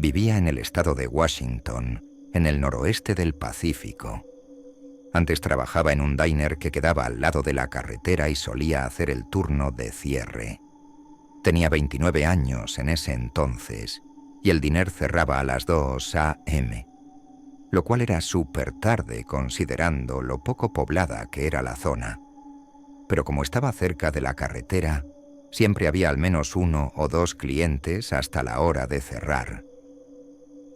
Vivía en el estado de Washington, en el noroeste del Pacífico. Antes trabajaba en un diner que quedaba al lado de la carretera y solía hacer el turno de cierre. Tenía 29 años en ese entonces y el diner cerraba a las 2 a.m., lo cual era súper tarde considerando lo poco poblada que era la zona. Pero como estaba cerca de la carretera, siempre había al menos 1 o 2 clientes hasta la hora de cerrar.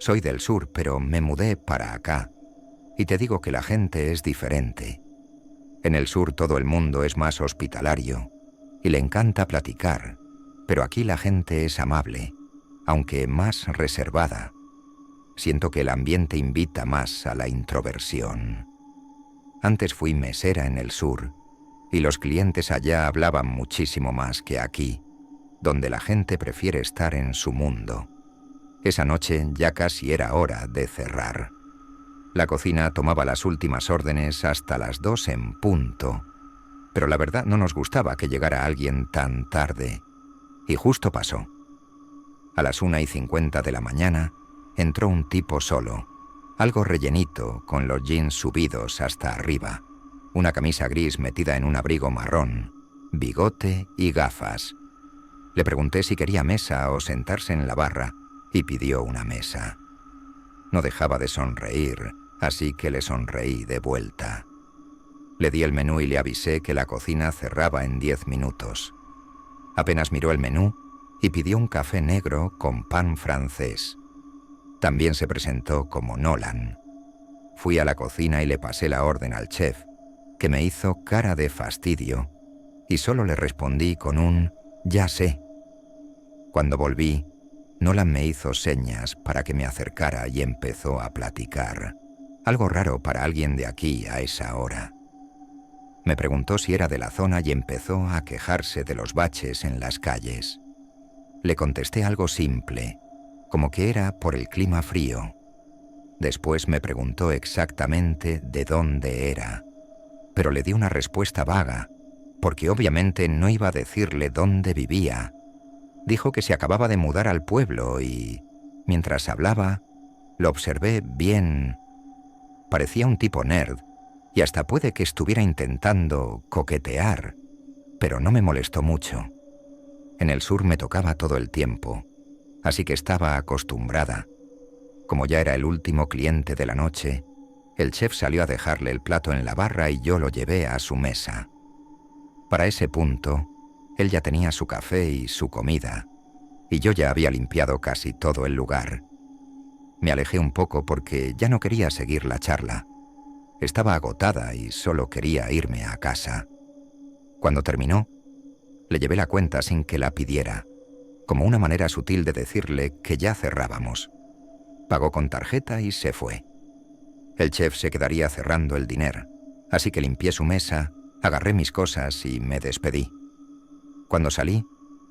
Soy del sur, pero me mudé para acá, y te digo que la gente es diferente. En el sur todo el mundo es más hospitalario, y le encanta platicar, pero aquí la gente es amable, aunque más reservada. Siento que el ambiente invita más a la introversión. Antes fui mesera en el sur, y los clientes allá hablaban muchísimo más que aquí, donde la gente prefiere estar en su mundo. Esa noche ya casi era hora de cerrar. La cocina tomaba las últimas órdenes hasta las 2 en punto, pero la verdad no nos gustaba que llegara alguien tan tarde, y justo pasó. A las 1:50 de la mañana entró un tipo solo, algo rellenito, con los jeans subidos hasta arriba, una camisa gris metida en un abrigo marrón, bigote y gafas. Le pregunté si quería mesa o sentarse en la barra y pidió una mesa. No dejaba de sonreír, así que le sonreí de vuelta. Le di el menú y le avisé que la cocina cerraba en 10 minutos. Apenas miró el menú y pidió un café negro con pan francés. También se presentó como Nolan. Fui a la cocina y le pasé la orden al chef, que me hizo cara de fastidio, y solo le respondí con un «ya sé». Cuando volví, Nolan me hizo señas para que me acercara y empezó a platicar. Algo raro para alguien de aquí a esa hora. Me preguntó si era de la zona y empezó a quejarse de los baches en las calles. Le contesté algo simple, como que era por el clima frío. Después me preguntó exactamente de dónde era, pero le di una respuesta vaga, porque obviamente no iba a decirle dónde vivía. Dijo que se acababa de mudar al pueblo y, mientras hablaba, lo observé bien. Parecía un tipo nerd, y hasta puede que estuviera intentando coquetear, pero no me molestó mucho. En el sur me tocaba todo el tiempo, así que estaba acostumbrada. Como ya era el último cliente de la noche, el chef salió a dejarle el plato en la barra y yo lo llevé a su mesa. Para ese punto, él ya tenía su café y su comida, y yo ya había limpiado casi todo el lugar. Me alejé un poco porque ya no quería seguir la charla. Estaba agotada y solo quería irme a casa. Cuando terminó, le llevé la cuenta sin que la pidiera, como una manera sutil de decirle que ya cerrábamos. Pagó con tarjeta y se fue. El chef se quedaría cerrando el diner, así que limpié su mesa, agarré mis cosas y me despedí. Cuando salí,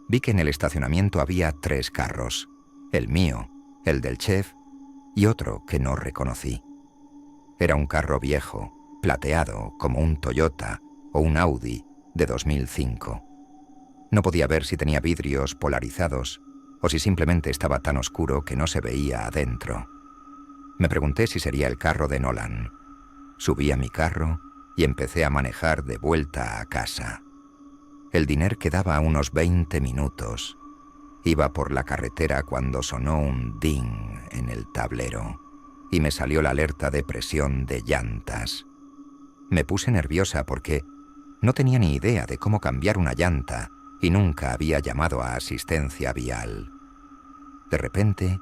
vi que en el estacionamiento había 3 carros, el mío, el del chef y otro que no reconocí. Era un carro viejo, plateado, como un Toyota o un Audi de 2005. No podía ver si tenía vidrios polarizados o si simplemente estaba tan oscuro que no se veía adentro. Me pregunté si sería el carro de Nolan. Subí a mi carro y empecé a manejar de vuelta a casa. El diner quedaba a unos 20 minutos. Iba por la carretera cuando sonó un ding en el tablero y me salió la alerta de presión de llantas. Me puse nerviosa porque no tenía ni idea de cómo cambiar una llanta y nunca había llamado a asistencia vial. De repente,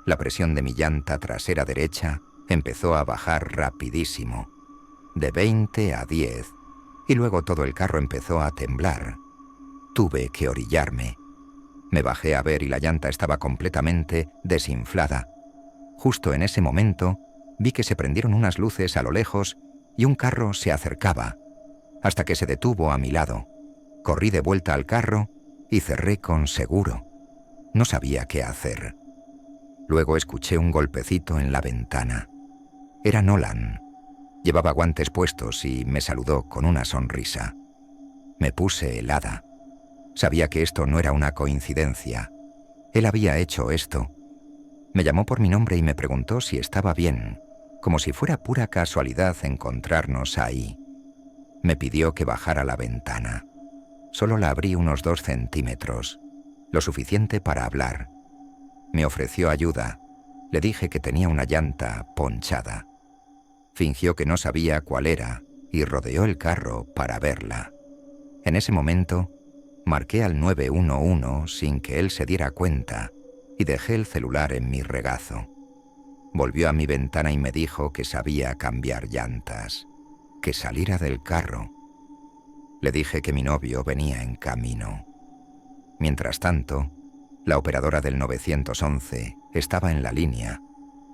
la presión de mi llanta trasera derecha empezó a bajar rapidísimo, de 20 a 10, y luego todo el carro empezó a temblar. Tuve que orillarme. Me bajé a ver y la llanta estaba completamente desinflada. Justo en ese momento, vi que se prendieron unas luces a lo lejos y un carro se acercaba, hasta que se detuvo a mi lado. Corrí de vuelta al carro y cerré con seguro. No sabía qué hacer. Luego escuché un golpecito en la ventana. Era Nolan. Llevaba guantes puestos y me saludó con una sonrisa. Me puse helada. Sabía que esto no era una coincidencia. Él había hecho esto. Me llamó por mi nombre y me preguntó si estaba bien, como si fuera pura casualidad encontrarnos ahí. Me pidió que bajara la ventana. Solo la abrí unos 2 centímetros, lo suficiente para hablar. Me ofreció ayuda. Le dije que tenía una llanta ponchada. Fingió que no sabía cuál era y rodeó el carro para verla. En ese momento, marqué al 911 sin que él se diera cuenta y dejé el celular en mi regazo. Volvió a mi ventana y me dijo que sabía cambiar llantas, que saliera del carro. Le dije que mi novio venía en camino. Mientras tanto, la operadora del 911 estaba en la línea,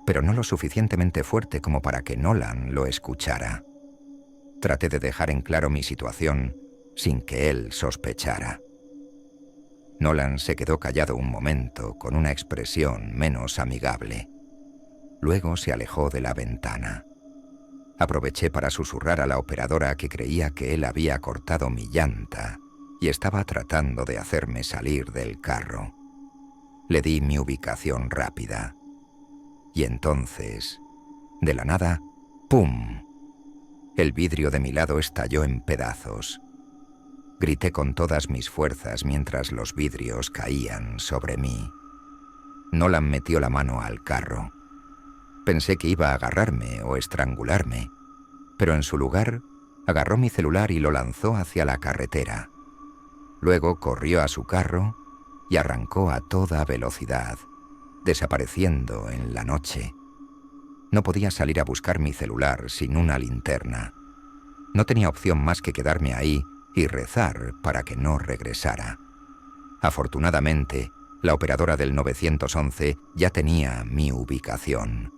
pero no lo suficientemente fuerte como para que Nolan lo escuchara. Traté de dejar en claro mi situación sin que él sospechara. Nolan se quedó callado un momento con una expresión menos amigable. Luego se alejó de la ventana. Aproveché para susurrar a la operadora que creía que él había cortado mi llanta y estaba tratando de hacerme salir del carro. Le di mi ubicación rápida. Y entonces, de la nada, ¡pum! El vidrio de mi lado estalló en pedazos. Grité con todas mis fuerzas mientras los vidrios caían sobre mí. Nolan metió la mano al carro. Pensé que iba a agarrarme o estrangularme, pero en su lugar agarró mi celular y lo lanzó hacia la carretera. Luego corrió a su carro y arrancó a toda velocidad, desapareciendo en la noche. No podía salir a buscar mi celular sin una linterna. No tenía opción más que quedarme ahí y rezar para que no regresara. Afortunadamente, la operadora del 911 ya tenía mi ubicación.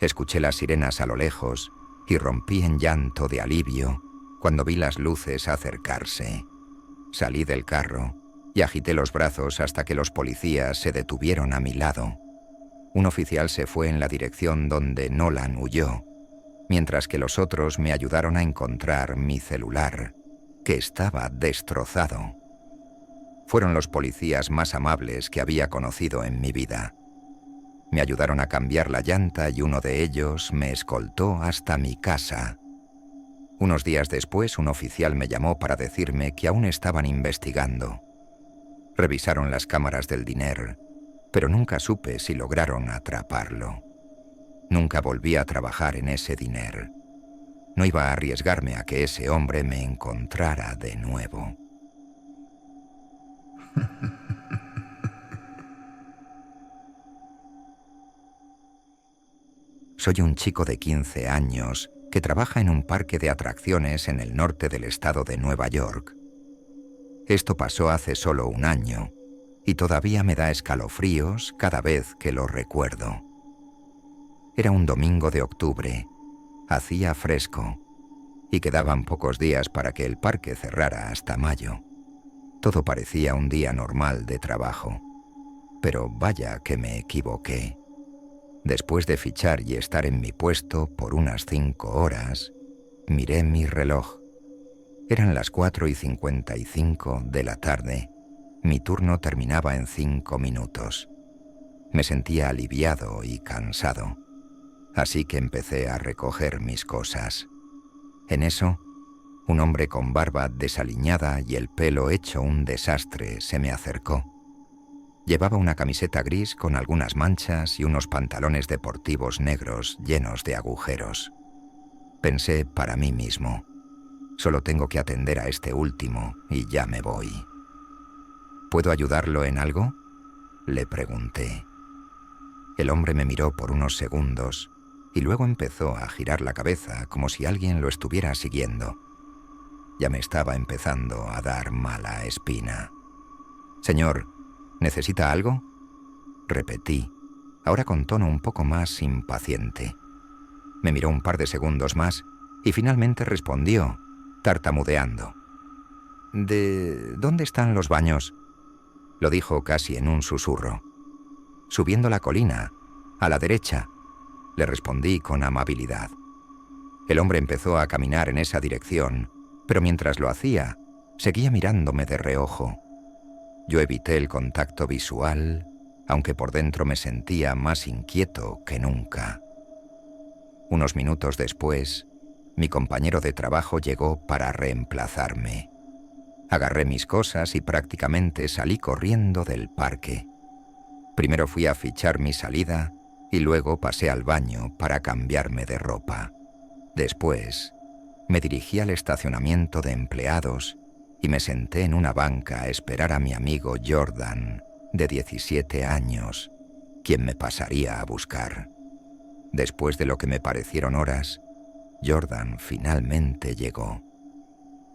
Escuché las sirenas a lo lejos y rompí en llanto de alivio cuando vi las luces acercarse. Salí del carro y agité los brazos hasta que los policías se detuvieron a mi lado. Un oficial se fue en la dirección donde Nolan huyó, mientras que los otros me ayudaron a encontrar mi celular, que estaba destrozado. Fueron los policías más amables que había conocido en mi vida. Me ayudaron a cambiar la llanta y uno de ellos me escoltó hasta mi casa. Unos días después, un oficial me llamó para decirme que aún estaban investigando. Revisaron las cámaras del diner, pero nunca supe si lograron atraparlo. Nunca volví a trabajar en ese diner. No iba a arriesgarme a que ese hombre me encontrara de nuevo. Soy un chico de 15 años que trabaja en un parque de atracciones en el norte del estado de Nueva York. Esto pasó hace solo un año y todavía me da escalofríos cada vez que lo recuerdo. Era un domingo de octubre, hacía fresco y quedaban pocos días para que el parque cerrara hasta mayo. Todo parecía un día normal de trabajo, pero vaya que me equivoqué. Después de fichar y estar en mi puesto por unas 5 horas, miré mi reloj. Eran las 4:55 de la tarde. Mi turno terminaba en 5 minutos. Me sentía aliviado y cansado, así que empecé a recoger mis cosas. En eso, un hombre con barba desaliñada y el pelo hecho un desastre se me acercó. Llevaba una camiseta gris con algunas manchas y unos pantalones deportivos negros llenos de agujeros. Pensé para mí mismo, solo tengo que atender a este último y ya me voy. ¿Puedo ayudarlo en algo?, le pregunté. El hombre me miró por unos segundos y luego empezó a girar la cabeza como si alguien lo estuviera siguiendo. Ya me estaba empezando a dar mala espina. «Señor, ¿necesita algo?», repetí, ahora con tono un poco más impaciente. Me miró un par de segundos más y finalmente respondió, tartamudeando. «¿De dónde están los baños?», lo dijo casi en un susurro. «Subiendo la colina, a la derecha», le respondí con amabilidad. El hombre empezó a caminar en esa dirección, pero mientras lo hacía, seguía mirándome de reojo. Yo evité el contacto visual aunque por dentro me sentía más inquieto que nunca. Unos minutos después, mi compañero de trabajo llegó para reemplazarme. Agarré mis cosas y prácticamente salí corriendo del parque. Primero fui a fichar mi salida y luego pasé al baño para cambiarme de ropa. Después, me dirigí al estacionamiento de empleados y me senté en una banca a esperar a mi amigo Jordan, de 17 años, quien me pasaría a buscar. Después de lo que me parecieron horas, Jordan finalmente llegó.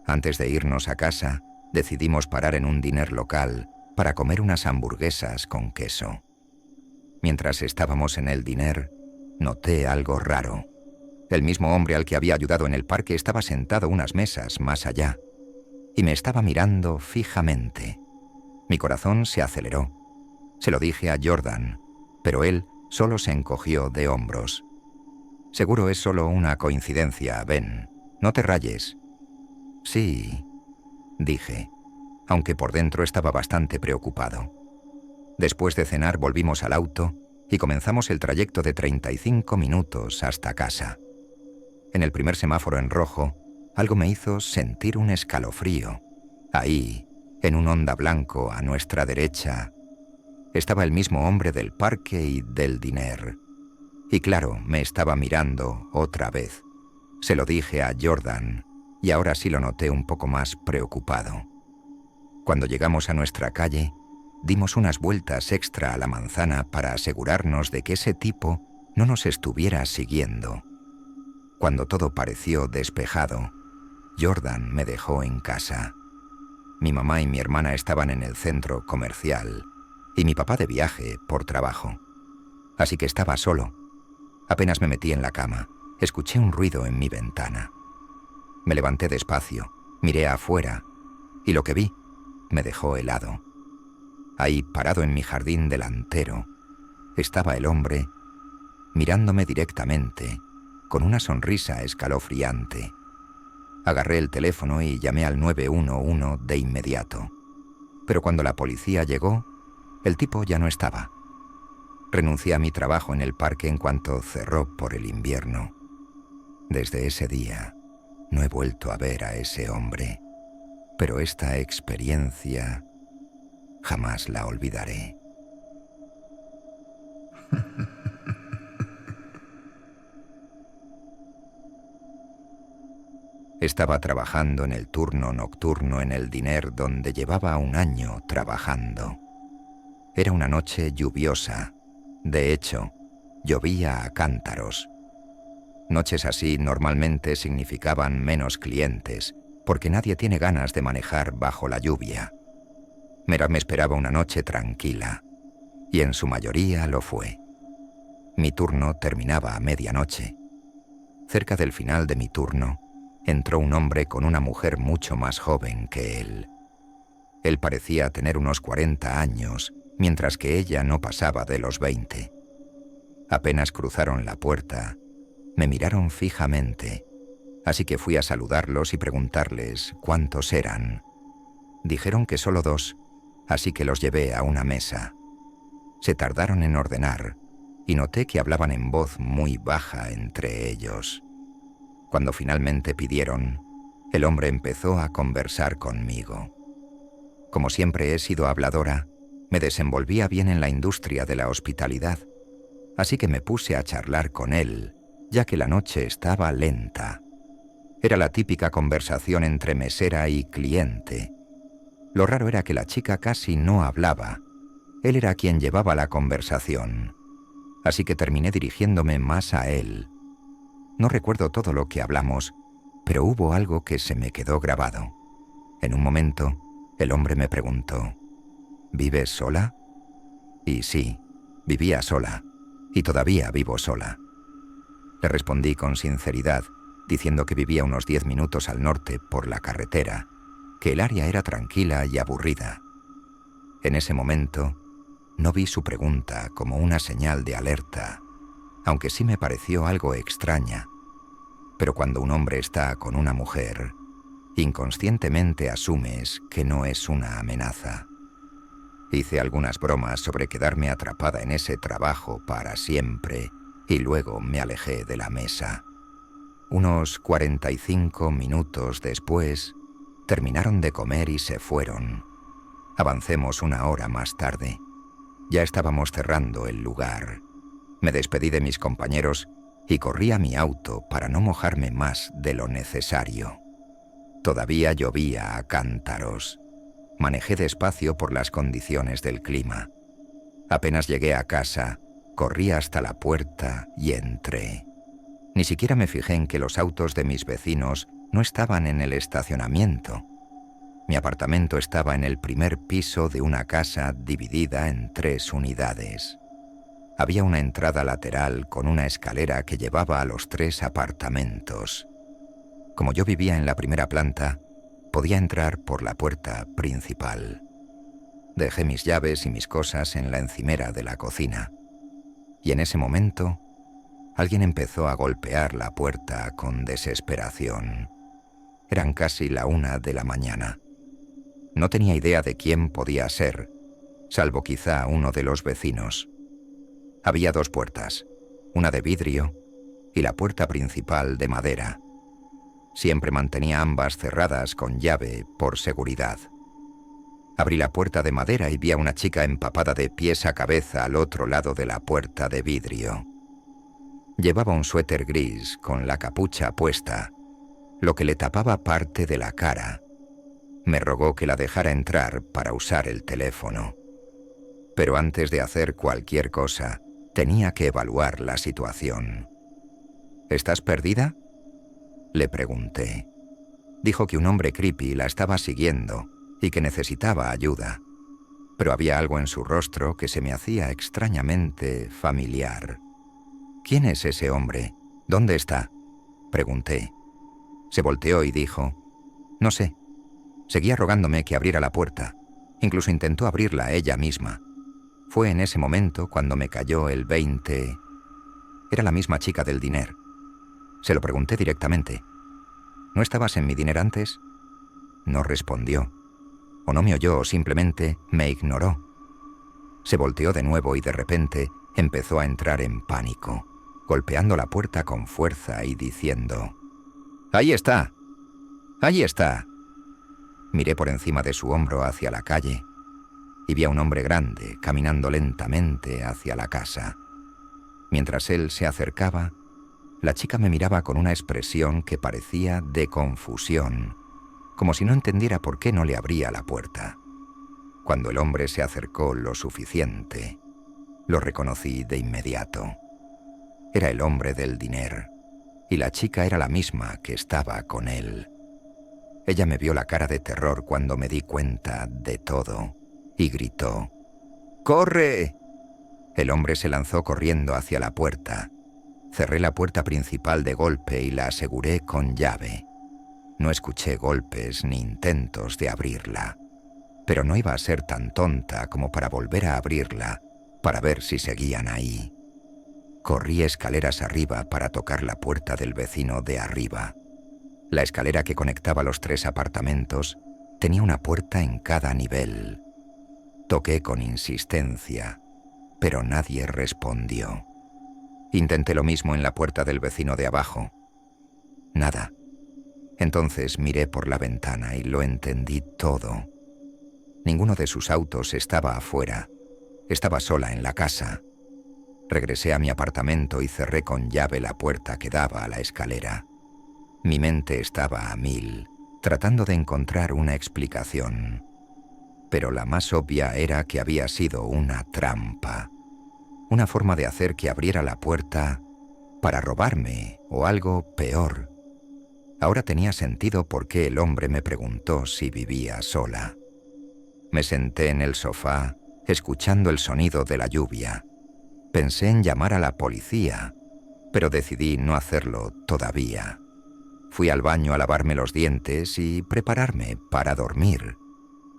Antes de irnos a casa, decidimos parar en un diner local para comer unas hamburguesas con queso. Mientras estábamos en el diner, noté algo raro. El mismo hombre al que había ayudado en el parque estaba sentado unas mesas más allá y me estaba mirando fijamente. Mi corazón se aceleró. Se lo dije a Jordan, pero él solo se encogió de hombros. «Seguro es solo una coincidencia, Ben. No te rayes». «Sí», dije, aunque por dentro estaba bastante preocupado. Después de cenar volvimos al auto y comenzamos el trayecto de 35 minutos hasta casa. En el primer semáforo en rojo, algo me hizo sentir un escalofrío. Ahí, en un Honda blanco a nuestra derecha, estaba el mismo hombre del parque y del diner. Y claro, me estaba mirando otra vez. Se lo dije a Jordan, y ahora sí lo noté un poco más preocupado. Cuando llegamos a nuestra calle, dimos unas vueltas extra a la manzana para asegurarnos de que ese tipo no nos estuviera siguiendo. Cuando todo pareció despejado, Jordan me dejó en casa. Mi mamá y mi hermana estaban en el centro comercial y mi papá de viaje por trabajo. Así que estaba solo. Apenas me metí en la cama, escuché un ruido en mi ventana. Me levanté despacio, miré afuera y lo que vi me dejó helado. Ahí, parado en mi jardín delantero, estaba el hombre mirándome directamente, con una sonrisa escalofriante. Agarré el teléfono y llamé al 911 de inmediato. Pero cuando la policía llegó, el tipo ya no estaba. Renuncié a mi trabajo en el parque en cuanto cerró por el invierno. Desde ese día, no he vuelto a ver a ese hombre, pero esta experiencia jamás la olvidaré. Estaba trabajando en el turno nocturno en el diner donde llevaba un año trabajando. Era una noche lluviosa. De hecho, llovía a cántaros. Noches así normalmente significaban menos clientes, porque nadie tiene ganas de manejar bajo la lluvia. Me esperaba una noche tranquila, y en su mayoría lo fue. Mi turno terminaba a medianoche. Cerca del final de mi turno, entró un hombre con una mujer mucho más joven que él. Él parecía tener unos 40 años, mientras que ella no pasaba de los 20. Apenas cruzaron la puerta, me miraron fijamente, así que fui a saludarlos y preguntarles cuántos eran. Dijeron que solo 2, así que los llevé a una mesa. Se tardaron en ordenar, y noté que hablaban en voz muy baja entre ellos. Cuando finalmente pidieron, el hombre empezó a conversar conmigo. Como siempre he sido habladora, me desenvolvía bien en la industria de la hospitalidad, así que me puse a charlar con él, ya que la noche estaba lenta. Era la típica conversación entre mesera y cliente. Lo raro era que la chica casi no hablaba. Él era quien llevaba la conversación, así que terminé dirigiéndome más a él. No recuerdo todo lo que hablamos, pero hubo algo que se me quedó grabado. En un momento, el hombre me preguntó, ¿vives sola? Y sí, vivía sola, y todavía vivo sola. Le respondí con sinceridad, diciendo que vivía unos 10 minutos al norte por la carretera, que el área era tranquila y aburrida. En ese momento, no vi su pregunta como una señal de alerta, aunque sí me pareció algo extraña. Pero cuando un hombre está con una mujer, inconscientemente asumes que no es una amenaza. Hice algunas bromas sobre quedarme atrapada en ese trabajo para siempre y luego me alejé de la mesa. Unos 45 minutos después, terminaron de comer y se fueron. Avancemos una hora más tarde. Ya estábamos cerrando el lugar. Me despedí de mis compañeros y corrí a mi auto para no mojarme más de lo necesario. Todavía llovía a cántaros. Manejé despacio por las condiciones del clima. Apenas llegué a casa, corrí hasta la puerta y entré. Ni siquiera me fijé en que los autos de mis vecinos no estaban en el estacionamiento. Mi apartamento estaba en el primer piso de una casa dividida en 3 unidades. Había una entrada lateral con una escalera que llevaba a los 3 apartamentos. Como yo vivía en la primera planta, podía entrar por la puerta principal. Dejé mis llaves y mis cosas en la encimera de la cocina. Y en ese momento, alguien empezó a golpear la puerta con desesperación. Eran casi la 1 de la mañana. No tenía idea de quién podía ser, salvo quizá uno de los vecinos. Había 2 puertas, una de vidrio y la puerta principal de madera. Siempre mantenía ambas cerradas con llave por seguridad. Abrí la puerta de madera y vi a una chica empapada de pies a cabeza al otro lado de la puerta de vidrio. Llevaba un suéter gris con la capucha puesta, lo que le tapaba parte de la cara. Me rogó que la dejara entrar para usar el teléfono. Pero antes de hacer cualquier cosa, tenía que evaluar la situación. ¿Estás perdida?, le pregunté. Dijo que un hombre creepy la estaba siguiendo y que necesitaba ayuda, pero había algo en su rostro que se me hacía extrañamente familiar. ¿Quién es ese hombre? ¿Dónde está?, pregunté. Se volteó y dijo: no sé. Seguía rogándome que abriera la puerta. Incluso intentó abrirla ella misma. Fue en ese momento cuando me cayó el 20. Era la misma chica del diner. Se lo pregunté directamente. ¿No estabas en mi diner antes? No respondió. O no me oyó o simplemente me ignoró. Se volteó de nuevo y de repente empezó a entrar en pánico, golpeando la puerta con fuerza y diciendo: ¡ahí está! ¡Ahí está! Miré por encima de su hombro hacia la calle y vi a un hombre grande caminando lentamente hacia la casa. Mientras él se acercaba, la chica me miraba con una expresión que parecía de confusión, como si no entendiera por qué no le abría la puerta. Cuando el hombre se acercó lo suficiente, lo reconocí de inmediato. Era el hombre del diner, y la chica era la misma que estaba con él. Ella me vio la cara de terror cuando me di cuenta de todo, y gritó: ¡corre! El hombre se lanzó corriendo hacia la puerta. Cerré la puerta principal de golpe y la aseguré con llave. No escuché golpes ni intentos de abrirla, pero no iba a ser tan tonta como para volver a abrirla para ver si seguían ahí. Corrí escaleras arriba para tocar la puerta del vecino de arriba. La escalera que conectaba los 3 apartamentos tenía una puerta en cada nivel. Toqué con insistencia, pero nadie respondió. Intenté lo mismo en la puerta del vecino de abajo. Nada. Entonces miré por la ventana y lo entendí todo. Ninguno de sus autos estaba afuera. Estaba sola en la casa. Regresé a mi apartamento y cerré con llave la puerta que daba a la escalera. Mi mente estaba a 1000, tratando de encontrar una explicación. Pero la más obvia era que había sido una trampa. Una forma de hacer que abriera la puerta para robarme o algo peor. Ahora tenía sentido por qué el hombre me preguntó si vivía sola. Me senté en el sofá, escuchando el sonido de la lluvia. Pensé en llamar a la policía, pero decidí no hacerlo todavía. Fui al baño a lavarme los dientes y prepararme para dormir,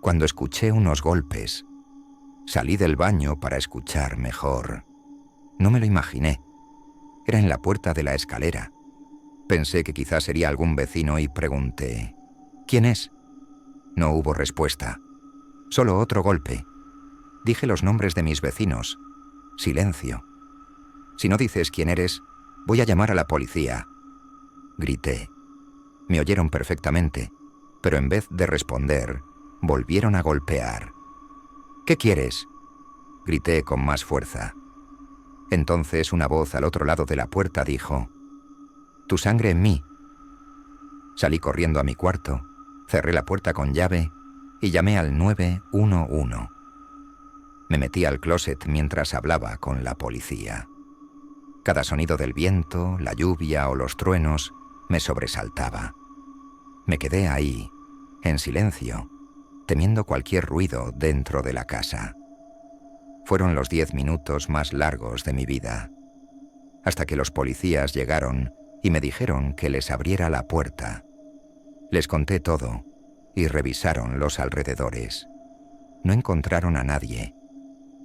cuando escuché unos golpes. Salí del baño para escuchar mejor. No me lo imaginé. Era en la puerta de la escalera. Pensé que quizás sería algún vecino y pregunté: ¿quién es? No hubo respuesta. Solo otro golpe. Dije los nombres de mis vecinos. Silencio. Si no dices quién eres, voy a llamar a la policía. Grité. Me oyeron perfectamente, pero en vez de responder, volvieron a golpear. ¿Qué quieres?, grité con más fuerza. Entonces una voz al otro lado de la puerta dijo: «Tu sangre en mí». Salí corriendo a mi cuarto, cerré la puerta con llave y llamé al 911. Me metí al closet mientras hablaba con la policía. Cada sonido del viento, la lluvia o los truenos me sobresaltaba. Me quedé ahí, en silencio, temiendo cualquier ruido dentro de la casa. Fueron los 10 minutos más largos de mi vida, hasta que los policías llegaron y me dijeron que les abriera la puerta. Les conté todo y revisaron los alrededores. No encontraron a nadie,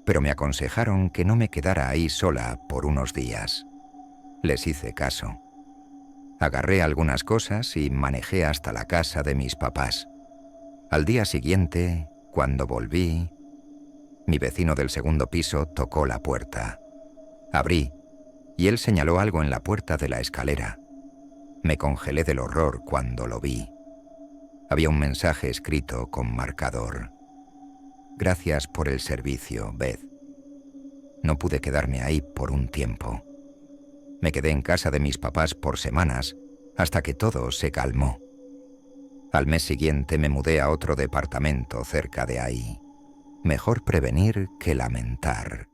pero me aconsejaron que no me quedara ahí sola por unos días. Les hice caso. Agarré algunas cosas y manejé hasta la casa de mis papás. Al día siguiente, cuando volví, mi vecino del segundo piso tocó la puerta. Abrí, y él señaló algo en la puerta de la escalera. Me congelé del horror cuando lo vi. Había un mensaje escrito con marcador. «Gracias por el servicio, Beth». No pude quedarme ahí por un tiempo. Me quedé en casa de mis papás por semanas, hasta que todo se calmó. Al mes siguiente me mudé a otro departamento cerca de ahí. Mejor prevenir que lamentar.